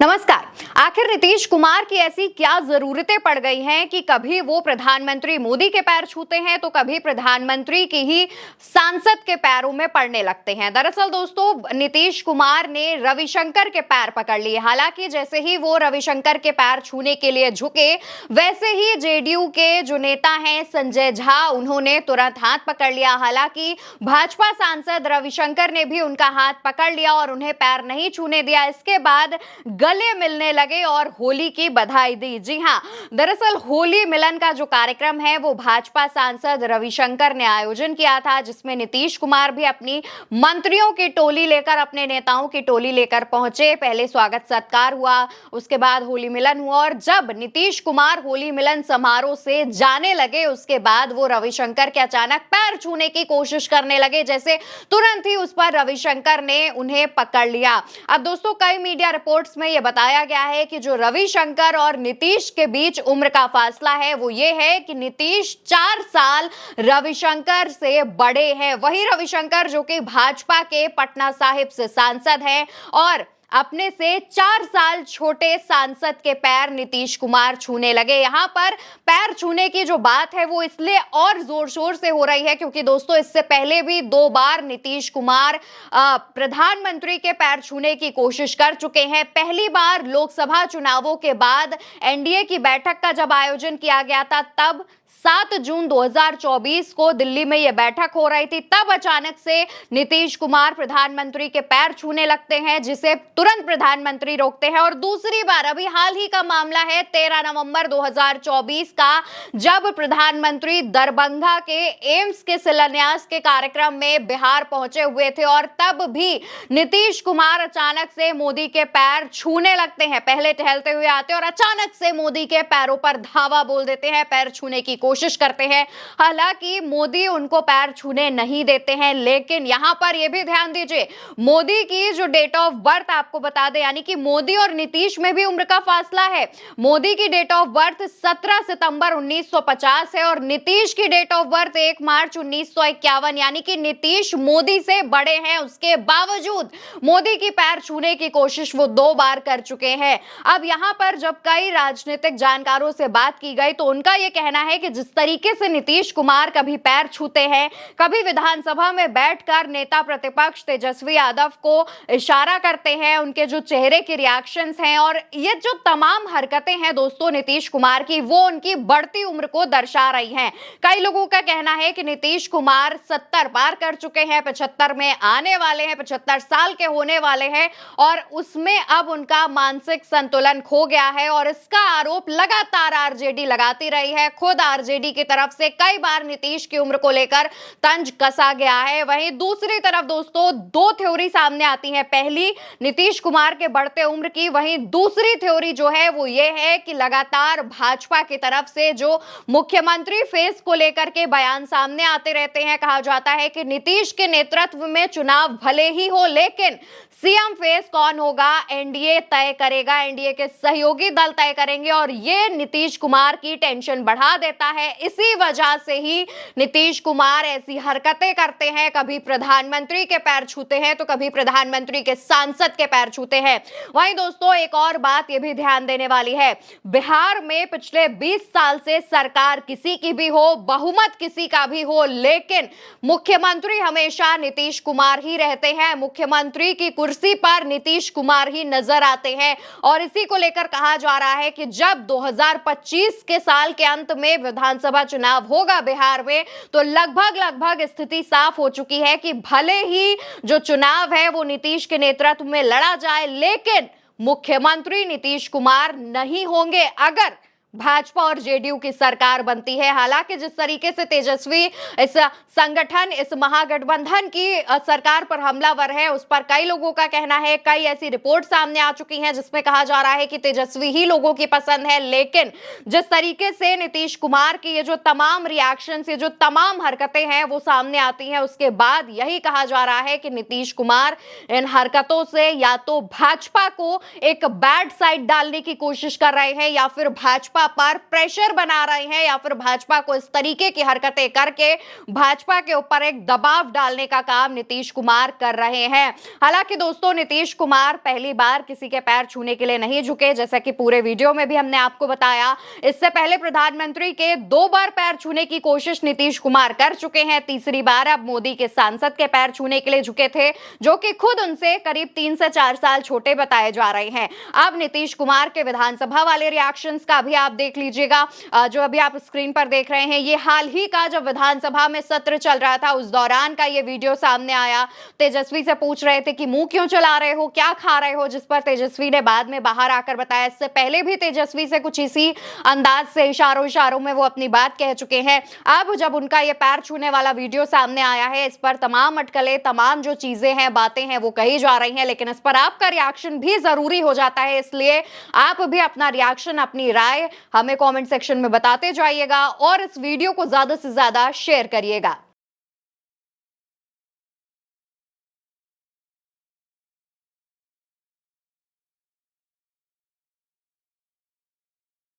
नमस्कार। आखिर नीतीश कुमार की ऐसी क्या जरूरतें पड़ गई हैं कि कभी वो प्रधानमंत्री मोदी के पैर छूते हैं तो कभी प्रधानमंत्री की ही सांसद के पैरों में पड़ने लगते हैं। दरअसल दोस्तों, नीतीश कुमार ने रविशंकर के पैर पकड़ लिए। हालांकि जैसे ही वो रविशंकर के पैर छूने के लिए झुके, वैसे ही जेडीयू के जो नेता हैं संजय झा, उन्होंने तुरंत हाथ पकड़ लिया। हालांकि भाजपा सांसद रविशंकर ने भी उनका हाथ पकड़ लिया और उन्हें पैर नहीं छूने दिया। इसके बाद गले मिलने लगे और होली की बधाई दी। जी हां, दरअसल होली मिलन का जो कार्यक्रम है वो भाजपा सांसद रविशंकर ने आयोजन किया था, जिसमें नीतीश कुमार भी अपनी मंत्रियों की टोली लेकर, अपने नेताओं की टोली लेकर पहुंचे। पहले स्वागत सत्कार हुआ, उसके बाद होली मिलन हुआ और जब नीतीश कुमार होली मिलन समारोह से जाने लगे, उसके बाद वो रविशंकर के अचानक पैर छूने की कोशिश करने लगे। जैसे तुरंत ही उस पर रविशंकर ने उन्हें पकड़ लिया। अब दोस्तों, कई मीडिया रिपोर्ट्स में यह बताया गया है कि जो रविशंकर और नीतीश के बीच उम्र का फासला है वो ये है कि नीतीश 4 साल रविशंकर से बड़े हैं। वही रविशंकर जो कि भाजपा के पटना साहिब से सांसद हैं और अपने से 4 साल छोटे सांसद के पैर नीतीश कुमार छूने लगे। यहां पर पैर छूने की जो बात है वो इसलिए और जोर शोर से हो रही है क्योंकि दोस्तों, इससे पहले भी 2 बार नीतीश कुमार प्रधानमंत्री के पैर छूने की कोशिश कर चुके हैं। पहली बार लोकसभा चुनावों के बाद एनडीए की बैठक का जब आयोजन किया गया था, तब 7 जून 2024 को दिल्ली में यह बैठक हो रही थी। तब अचानक से नीतीश कुमार प्रधानमंत्री के पैर छूने लगते हैं, जिसे तुरंत प्रधानमंत्री रोकते हैं। और दूसरी बार अभी हाल ही का मामला है 13 नवंबर 2024 का, जब प्रधानमंत्री दरभंगा के एम्स के शिलान्यास के कार्यक्रम में बिहार पहुंचे हुए थे और तब भी नीतीश कुमार अचानक से मोदी के पैर छूने लगते हैं। पहले टहलते हुए आते और अचानक से मोदी के पैरों पर धावा बोल देते हैं, पैर छूने की कोशिश करते हैं। हालांकि मोदी उनको पैर छूने नहीं देते हैं, लेकिन यहां पर यह भी ध्यान दीजिए, मोदी की जो डेट ऑफ बर्थ आपको बता दें, यानी कि मोदी और नीतीश में भी उम्र का फासला है। मोदी की डेट ऑफ बर्थ 17 सितंबर 1950 है और नीतीश की डेट ऑफ बर्थ 1 मार्च 1951, यानी कि नीतीश मोदी से बड़े हैं। उसके बावजूद मोदी की पैर छूने की कोशिश वो 2 बार कर चुके हैं। अब यहां पर जब कई राजनीतिक जानकारों से बात की गई तो उनका यह कहना है कि जिस तरीके से नीतीश कुमार कभी पैर छूते हैं, कभी विधानसभा में बैठकर नेता प्रतिपक्ष तेजस्वी यादव को इशारा करते हैं, उनके जो चेहरे के रिएक्शंस हैं और ये जो तमाम हरकतें हैं दोस्तों नीतीश कुमार की, वो उनकी बढ़ती उम्र को दर्शा रही हैं। कई लोगों का कहना है कि नीतीश कुमार 70 पार कर चुके हैं, 75 में आने वाले हैं, 75 साल के होने वाले हैं और उसमें अब उनका मानसिक संतुलन खो गया है और इसका आरोप लगातार आरजेडी लगाती रही है। खुद आरजेडी की तरफ से कई बार नीतीश की उम्र को लेकर तंज कसा गया है। वहीं दूसरी तरफ दोस्तों, 2 थ्योरी सामने आती हैं। पहली नीतीश कुमार के बढ़ते उम्र की, वहीं दूसरी थ्योरी जो है वो ये है कि लगातार भाजपा की तरफ से जो मुख्यमंत्री फेस को लेकर के बयान सामने आते रहते हैं। कहा जाता है कि नीतीश के नेतृत्व में चुनाव भले ही हो, लेकिन सीएम फेस कौन होगा एनडीए तय करेगा, एनडीए के सहयोगी दल तय करेंगे और ये नीतीश कुमार की टेंशन बढ़ा देता है। इसी वजह से ही नीतीश कुमार ऐसी हरकतें करते हैं, कभी प्रधानमंत्री के पैर छूते हैं तो कभी प्रधानमंत्री के सांसद के पैर छूते हैं। वहीं दोस्तों, एक और बात ये भी ध्यान देने वाली है, बिहार में पिछले 20 साल से सरकार किसी की भी हो, बहुमत किसी का भी हो, लेकिन मुख्यमंत्री हमेशा नीतीश कुमार ही रहते हैं। मुख्यमंत्री की कुर्सी पर नीतीश कुमार ही नजर आते हैं और इसी को लेकर कहा जा रहा है कि जब 2025 के साल के अंत में विधानसभा चुनाव होगा बिहार में, तो लगभग स्थिति साफ हो चुकी है कि भले ही जो चुनाव है वो नीतीश के नेतृत्व में लड़ा जाए, लेकिन मुख्यमंत्री नीतीश कुमार नहीं होंगे अगर भाजपा और जेडीयू की सरकार बनती है। हालांकि जिस तरीके से तेजस्वी इस संगठन, इस महागठबंधन की सरकार पर हमलावर है, उस पर कई लोगों का कहना है, कई ऐसी रिपोर्ट सामने आ चुकी हैं जिसमें कहा जा रहा है कि तेजस्वी ही लोगों की पसंद है। लेकिन जिस तरीके से नीतीश कुमार की ये जो तमाम रिएक्शन, ये जो तमाम हरकतें हैं वो सामने आती हैं, उसके बाद यही कहा जा रहा है कि नीतीश कुमार इन हरकतों से या तो भाजपा को एक बैड साइड डालने की कोशिश कर रहे हैं या फिर भाजपा भाजपा पर प्रेशर बना रहे हैं या फिर भाजपा को इस तरीके की हरकतें करके भाजपा के ऊपर एक दबाव डालने का काम नीतीश कुमार कर रहे हैं। हालांकि दोस्तों, नीतीश कुमार पहली बार किसी के पैर छूने के लिए नहीं झुके, जैसा कि पूरे वीडियो में भी हमने आपको बताया। इससे पहले प्रधानमंत्री के 2 बार पैर छूने की कोशिश नीतीश कुमार कर चुके हैं। तीसरी बार अब मोदी के सांसद के पैर छूने के लिए झुके थे, जो कि खुद उनसे करीब 3 से 4 साल छोटे बताए जा रहे हैं। अब नीतीश कुमार के विधानसभा वाले रिएक्शंस का भी आप देख लीजिएगा। जो अभी आप स्क्रीन पर देख रहे हैं, ये हाल ही का जब विधानसभा में सत्र चल रहा था उस दौरान का ये वीडियो सामने आया। तेजस्वी से पूछ रहे थे कि मुंह क्यों चला रहे हो, क्या खा रहे हो, जिस पर तेजस्वी ने बाद में बाहर आकर बताया। इससे पहले भी तेजस्वी से कुछ इसी अंदाज से इशारों में वो अपनी बात कह चुके हैं। अब जब उनका ये पैर छूने वाला वीडियो सामने आया है, इस पर तमाम अटकलें, तमाम जो चीजें हैं, बातें हैं, वो कही जा रही हैं, लेकिन इस पर आपका रिएक्शन भी जरूरी हो जाता है। इसलिए आप भी अपना रिएक्शन, अपनी राय हमें कमेंट सेक्शन में बताते जाइएगा और इस वीडियो को ज्यादा से ज्यादा शेयर करिएगा।